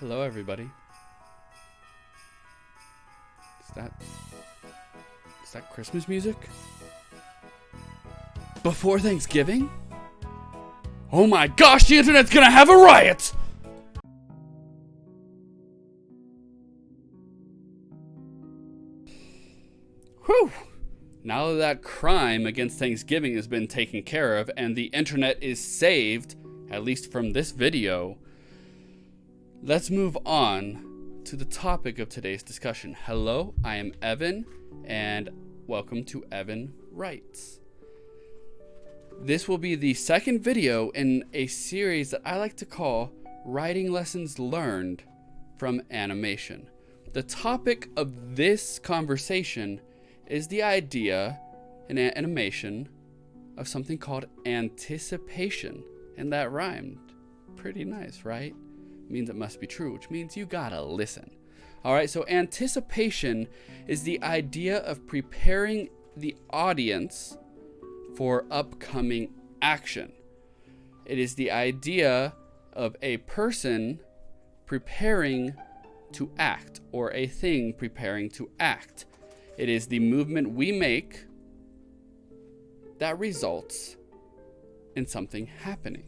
Hello, everybody. Is that Christmas music? Before Thanksgiving? Oh my gosh, the internet's gonna have a riot! Whew! Now that crime against Thanksgiving has been taken care of and the internet is saved, at least from this video, let's move on to the topic of today's discussion. Hello, I am Evan, and welcome to Evan Writes. This will be the second video in a series that I like to call Writing Lessons Learned from Animation. The topic of this conversation is the idea in animation of something called anticipation. And that rhymed. Pretty nice, right? Means it must be true, which means you gotta listen. Alright, so anticipation is the idea of preparing the audience for upcoming action. It is the idea of a person preparing to act, or a thing preparing to act. It is the movement we make that results in something happening.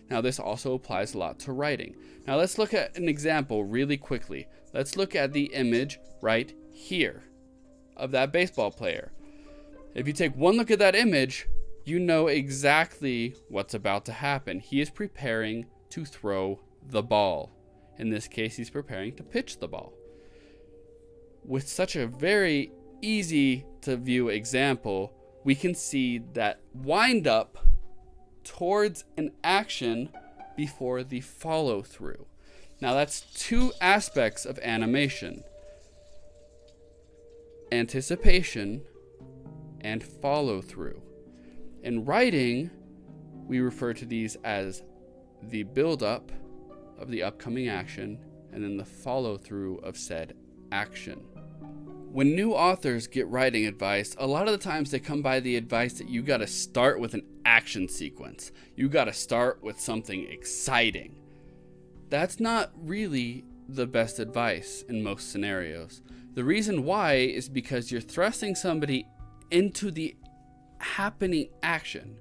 Now, this also applies a lot to writing. Now, let's look at an example really quickly. Let's look at the image right here of that baseball player. If you take one look at that image, you know exactly what's about to happen. He is preparing to throw the ball. In this case, he's preparing to pitch the ball. With such a very easy to view example, we can see that wind up towards an action before the follow through. Now that's two aspects of animation: anticipation and follow through. In writing, we refer to these as the build up of the upcoming action and then the follow through of said action. When new authors get writing advice, a lot of the times they come by the advice that you gotta start with an action sequence. You gotta start with something exciting. That's not really the best advice in most scenarios. The reason why is because you're thrusting somebody into the happening action,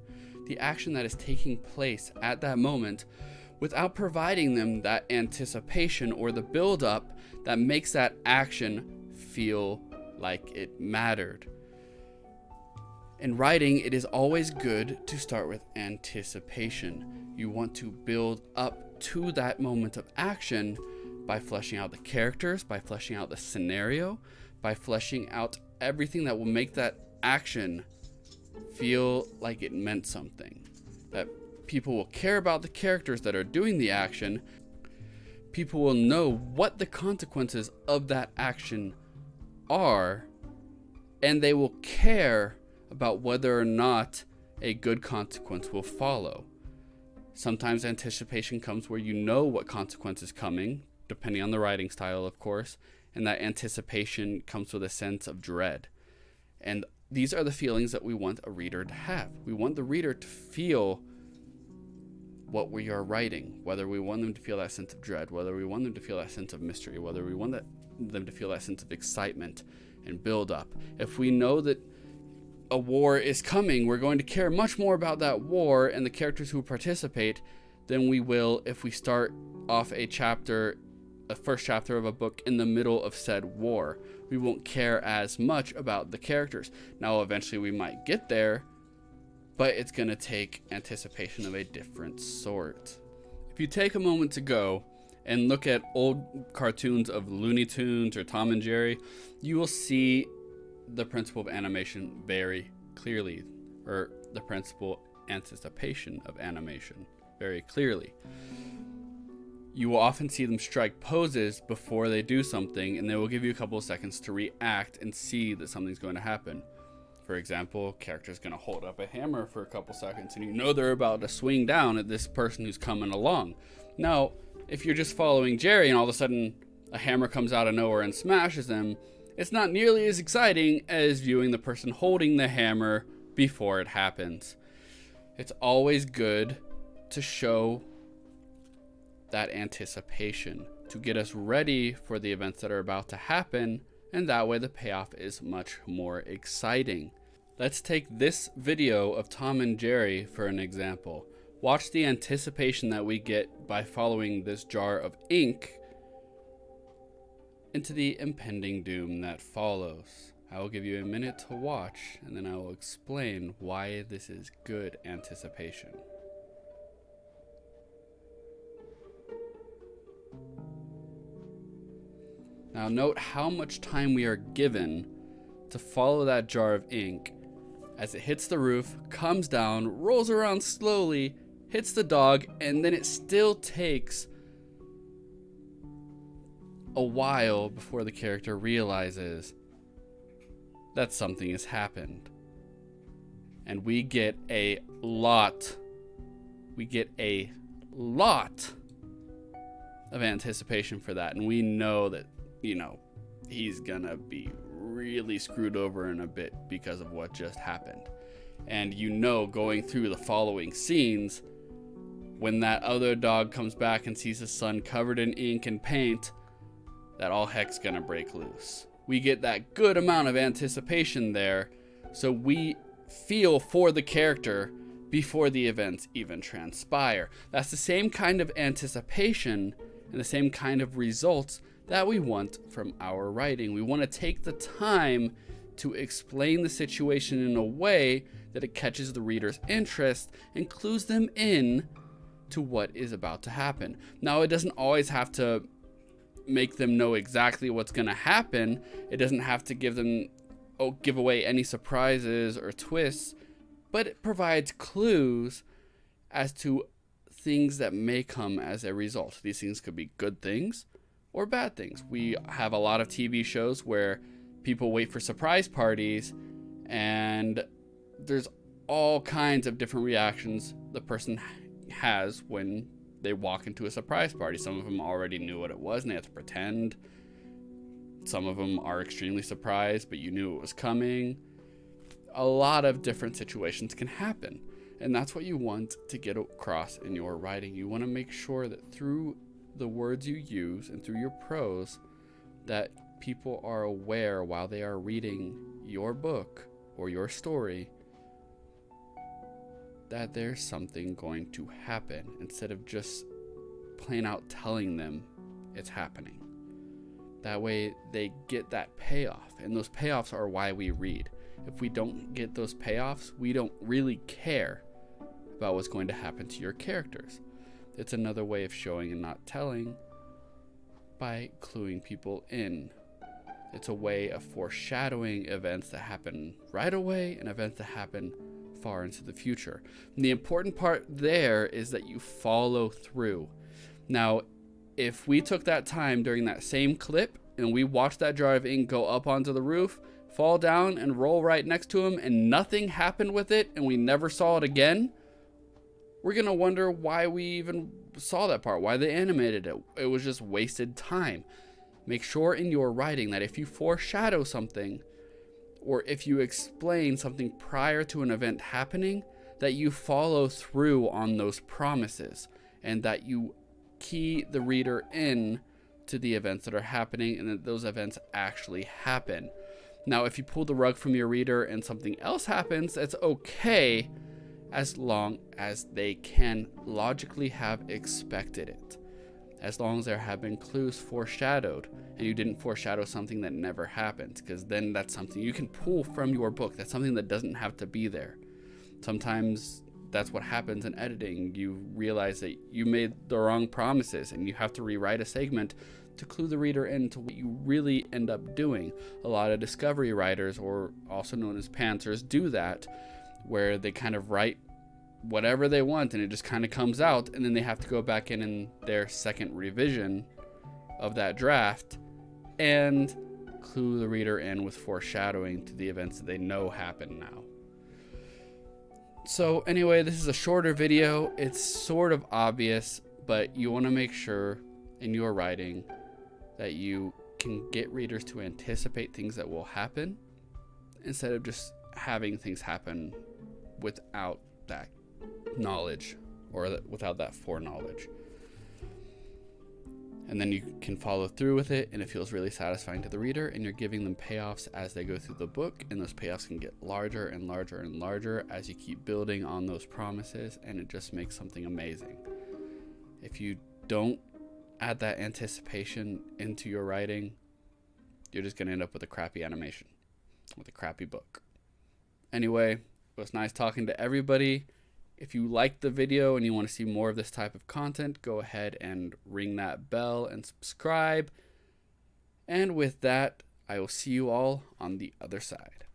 the action that is taking place at that moment, without providing them that anticipation or the build up that makes that action feel like it mattered. In writing, it is always good to start with anticipation. You want to build up to that moment of action by fleshing out the characters, by fleshing out the scenario, by fleshing out everything that will make that action feel like it meant something. That people will care about the characters that are doing the action. People will know what the consequences of that action are, and they will care about whether or not a good consequence will follow. Sometimes anticipation comes where you know what consequence is coming, depending on the writing style, of course, and that anticipation comes with a sense of dread. And these are the feelings that we want a reader to have. We want the reader to feel what we are writing, whether we want them to feel that sense of dread, whether we want them to feel that sense of mystery, whether we want them to feel that sense of excitement and build up. If we know that a war is coming, we're going to care much more about that war and the characters who participate than we will if we start off a first chapter of a book in the middle of said war. We won't care as much about the characters. Now, eventually we might get there, but it's going to take anticipation of a different sort. If you take a moment to go and look at old cartoons of Looney Tunes or Tom and Jerry, you will see the principle of animation very clearly, or the principle anticipation of animation very clearly. You will often see them strike poses before they do something, and they will give you a couple of seconds to react and see that something's going to happen. For example, character's going to hold up a hammer for a couple seconds, and you know they're about to swing down at this person who's coming along. Now, if you're just following Jerry and all of a sudden a hammer comes out of nowhere and smashes him, it's not nearly as exciting as viewing the person holding the hammer before it happens. It's always good to show that anticipation to get us ready for the events that are about to happen, and that way the payoff is much more exciting. Let's take this video of Tom and Jerry for an example. Watch the anticipation that we get by following this jar of ink into the impending doom that follows. I will give you a minute to watch, and then I will explain why this is good anticipation. Now note how much time we are given to follow that jar of ink as it hits the roof, comes down, rolls around slowly, hits the dog, and then it still takes a while before the character realizes that something has happened. And we get a lot of anticipation for that. And we know that, he's gonna be really screwed over in a bit because of what just happened. And going through the following scenes, when that other dog comes back and sees his son covered in ink and paint, that all heck's gonna break loose. We get that good amount of anticipation there, so we feel for the character before the events even transpire. That's the same kind of anticipation and the same kind of results that we want from our writing. We want to take the time to explain the situation in a way that it catches the reader's interest and clues them in to what is about to happen. Now, it doesn't always have to make them know exactly what's going to happen. It doesn't have to give away any surprises or twists, but it provides clues as to things that may come as a result. These things could be good things or bad things. We have a lot of TV shows where people wait for surprise parties, and there's all kinds of different reactions the person has when they walk into a surprise party. Some of them already knew what it was and they have to pretend. Some of them are extremely surprised, but you knew it was coming. A lot of different situations can happen, and that's what you want to get across in your writing. You want to make sure that through the words you use and through your prose, that people are aware while they are reading your book or your story that there's something going to happen, instead of just plain out telling them it's happening. That way they get that payoff, and those payoffs are why we read. If we don't get those payoffs, we don't really care about what's going to happen to your characters. It's another way of showing and not telling by cluing people in. It's a way of foreshadowing events that happen right away and events that happen far into the future. And the important part there is that you follow through. Now, if we took that time during that same clip and we watched that jar of ink go up onto the roof, fall down, and roll right next to him, and nothing happened with it, and we never saw it again, we're going to wonder why we even saw that part, why they animated it. It was just wasted time. Make sure in your writing that if you foreshadow something, or if you explain something prior to an event happening, that you follow through on those promises, and that you key the reader in to the events that are happening, and that those events actually happen. Now, if you pull the rug from your reader and something else happens, that's okay, as long as they can logically have expected it. As long as there have been clues foreshadowed, and you didn't foreshadow something that never happened, because then that's something you can pull from your book. That's something that doesn't have to be there. Sometimes that's what happens in editing. You realize that you made the wrong promises, and you have to rewrite a segment to clue the reader into what you really end up doing. A lot of discovery writers, or also known as pantsers, do that, where they kind of write whatever they want and it just kind of comes out, and then they have to go back in their second revision of that draft and clue the reader in with foreshadowing to the events that they know happen now. So anyway, this is a shorter video. It's sort of obvious, but you want to make sure in your writing that you can get readers to anticipate things that will happen instead of just having things happen without that knowledge or without that foreknowledge. And then you can follow through with it, and it feels really satisfying to the reader, and you're giving them payoffs as they go through the book, and those payoffs can get larger and larger and larger as you keep building on those promises, and it just makes something amazing. If you don't add that anticipation into your writing, you're just going to end up with a crappy animation, with a crappy book. Anyway, it was nice talking to everybody. If you liked the video and you want to see more of this type of content, go ahead and ring that bell and subscribe. And with that, I will see you all on the other side.